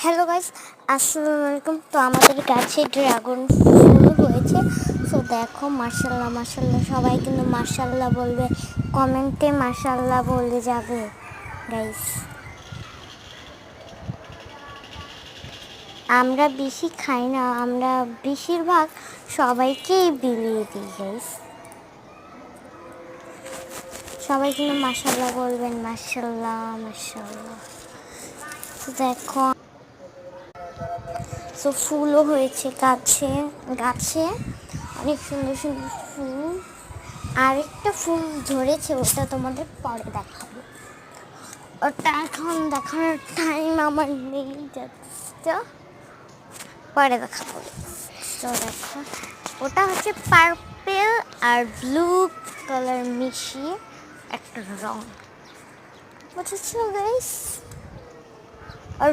Hello guys, আসসালামু আলাইকুম। তো আমাদের গাছে ড্রাগন ফুল হয়েছে। সো দেখো, মাশাল্লাহ মাশাল্লাহ, সবাই কিন্তু মাশাল্লাহ বলবে, কমেন্টে মাশাল্লাহ বলে যাবে গাইস। আমরা বেশি খাই না, আমরা বেশিরভাগ সবাইকেই বিলিয়ে দিই গাইস। সবাই কিন্তু মাশাল্লাহ বলবেন, মাশাল্লাহ মাশাল্লাহ। তো দেখো, সো ফুলও হয়েছে গাছে গাছে অনেক সুন্দর সুন্দর ফুল। আরেকটা ফুল ধরেছে, ওটা তোমাদের পরে দেখাবো। ওটা এখন দেখানোর টাইম আমার নেই, যাচ্ছে পরে দেখাবো। তো দেখো, ওটা হচ্ছে পার্পেল আর ব্লু কালার মিশিয়ে একটা রং, বুঝেছো গাইস? আর